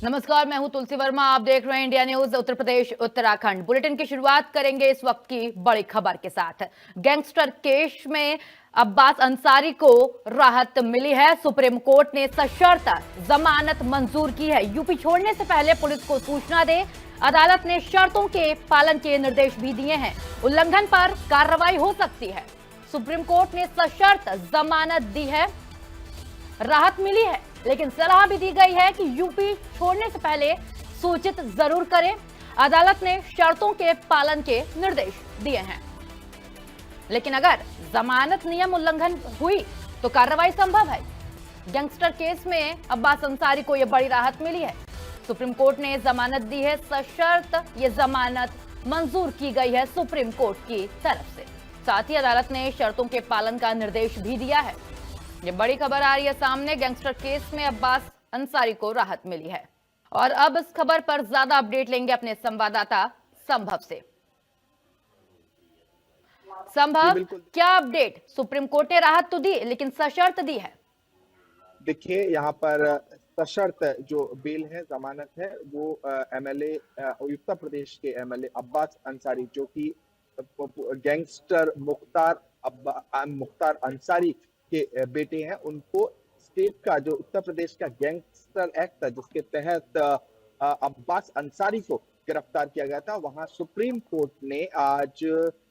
नमस्कार, मैं हूं तुलसी वर्मा। आप देख रहे हैं India news Uttar Pradesh Uttarakhand. Bulletin की शुरुआत करेंगे इस वक्त की बड़ी खबर के साथ। गैंगस्टर केस में अब्बास अंसारी को राहत मिली है। सुप्रीम कोर्ट ने सशर्त जमानत मंजूर की है। यूपी छोड़ने से पहले पुलिस को सूचना दे, अदालत ने शर्तों के पालन के निर्देश भी दिए हैं। उल्लंघन पर कार्रवाई हो सकती है। सुप्रीम कोर्ट ने सशर्त जमानत दी है, राहत मिली है, लेकिन सलाह भी दी गई है कि यूपी छोड़ने से पहले सूचित जरूर करें। अदालत ने शर्तों के पालन के निर्देश दिए हैं, लेकिन अगर जमानत नियम उल्लंघन हुई तो कार्रवाई संभव है। गैंगस्टर केस में अब्बास अंसारी को यह बड़ी राहत मिली है। सुप्रीम कोर्ट ने जमानत दी है, सशर्त ये जमानत मंजूर की गई है सुप्रीम कोर्ट की तरफ से। साथ ही अदालत ने शर्तों के पालन का निर्देश भी दिया है। ये बड़ी खबर आ रही है सामने। गैंगस्टर केस में अब्बास अंसारी को राहत मिली है। और अब इस खबर पर ज्यादा अपडेट लेंगे अपने संवाददाता संभव से। संभव, क्या अपडेट? सुप्रीम कोर्ट ने राहत तो दी, लेकिन सशर्त दी है। देखिए, यहाँ पर सशर्त जो बेल है, जमानत है, वो एमएलए उत्तर प्रदेश के एमएलए अब्बास अंसारी, जो कि गैंगस्टर मुख्तार अंसारी के बेटे हैं, उनको स्टेट का जो उत्तर प्रदेश का गैंगस्टर एक्ट था, जिसके तहत अब्बास अंसारी को गिरफ्तार किया गया था, वहां सुप्रीम कोर्ट ने आज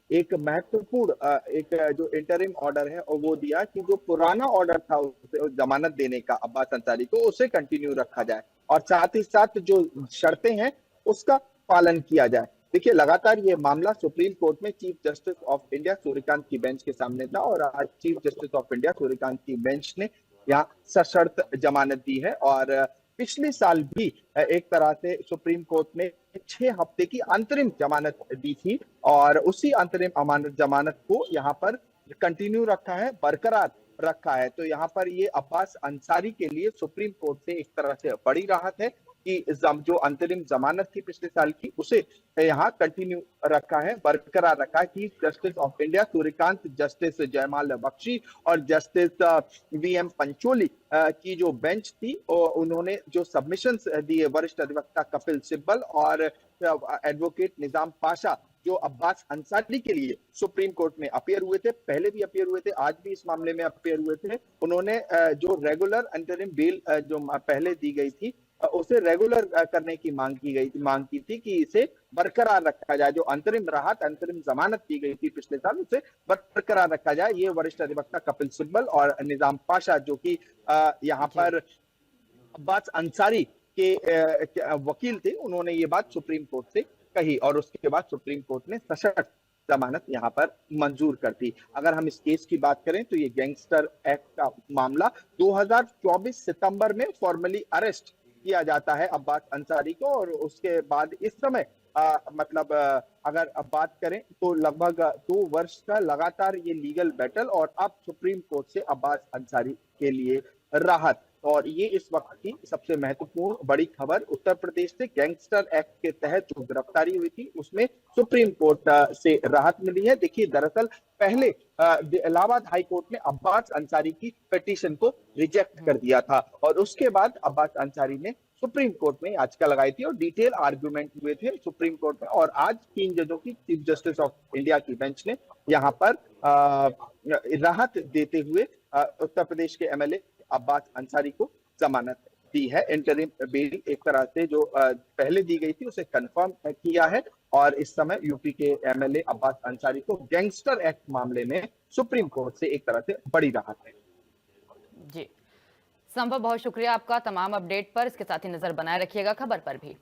एक महत्वपूर्ण एक जो इंटरिम ऑर्डर है और वो दिया कि जो पुराना ऑर्डर था उसे जमानत देने का अब्बास अंसारी को, उसे कंटिन्यू रखा जाए और साथ ही साथ जो शर्तें हैं उसका पालन किया जाए। देखिए, लगातार ये मामला सुप्रीम कोर्ट में chief justice of India Suryakant की बेंच के सामने था और आज chief justice of India Suryakant की बेंच ने यहाँ सशर्त जमानत दी है। और पिछले साल भी एक तरह से सुप्रीम कोर्ट ने 6 हफ्ते की अंतरिम जमानत दी थी और उसी अंतरिम जमानत को यहाँ पर कंटिन्यू रखा है, बरकरार रखा है। तो यहाँ पर ये अब्बास अंसारी के लिए सुप्रीम कोर्ट से एक तरह से बड़ी राहत है कि जो अंतरिम जमानत थी पिछले साल की, उसे यहाँ कंटिन्यू रखा है, बरकरार रखा है। Chief justice of India Suryakant, justice जयमाल बख्शी और जस्टिस वीएम पंचोली की जो बेंच थी, उन्होंने जो सबमिशंस दिए वरिष्ठ अधिवक्ता कपिल सिब्बल और एडवोकेट निजाम पाशा, जो अब्बास अंसारी के लिए सुप्रीम कोर्ट में अपीयर हुए थे, पहले भी अपीयर हुए थे, आज भी इस मामले में अपीयर हुए थे, उन्होंने जो रेगुलर अंतरिम बेल जो पहले दी गई थी उसे रेगुलर करने की मांग की थी कि इसे बरकरार रखा जाए। जो अंतरिम राहत, अंतरिम जमानत दी गई थी पिछले साल, उसे बरकरार रखा जाए। ये वरिष्ठ अधिवक्ता कपिल सिब्बल और निजाम पाशा, जो कि यहाँ पर अब्बास अंसारी के वकील थे, उन्होंने ये बात सुप्रीम कोर्ट से कही और उसके बाद सुप्रीम कोर्ट ने सशर्त जमानत यहाँ पर मंजूर कर दी। अगर हम इस केस की बात करें तो ये गैंगस्टर एक्ट का मामला 2024 सितंबर में फॉर्मली अरेस्ट किया जाता है अब्बास अंसारी को और उसके बाद इस समय अगर अब बात करें तो लगभग 2 वर्ष का लगातार ये लीगल बैटल और अब सुप्रीम कोर्ट से अब्बास अंसारी के लिए राहत। और ये इस वक्त की सबसे महत्वपूर्ण बड़ी खबर, उत्तर प्रदेश से गैंगस्टर एक्ट के तहत जो गिरफ्तारी हुई थी उसमें सुप्रीम कोर्ट से राहत मिली है। देखिए, दरअसल पहले इलाहाबाद हाई कोर्ट ने अब्बास अंसारी की पिटीशन को रिजेक्ट कर दिया था और उसके बाद अब्बास अंसारी ने सुप्रीम कोर्ट में याचिका लगाई थी और डिटेल आर्गुमेंट हुए थे सुप्रीम कोर्ट में। और आज 3 जजों की चीफ जस्टिस ऑफ इंडिया की बेंच ने यहाँ पर राहत देते हुए उत्तर प्रदेश के एमएलए अब्बास अंसारी को जमानत दी है। इंटरिम बेल एक तरह से जो पहले दी गई थी उसे कंफर्म किया है और इस समय यूपी के एमएलए अब्बास अंसारी को गैंगस्टर एक्ट मामले में सुप्रीम कोर्ट से एक तरह से बड़ी राहत है। जी संभव, बहुत शुक्रिया आपका तमाम अपडेट पर। इसके साथ ही नजर बनाए रखिएगा खबर पर भी।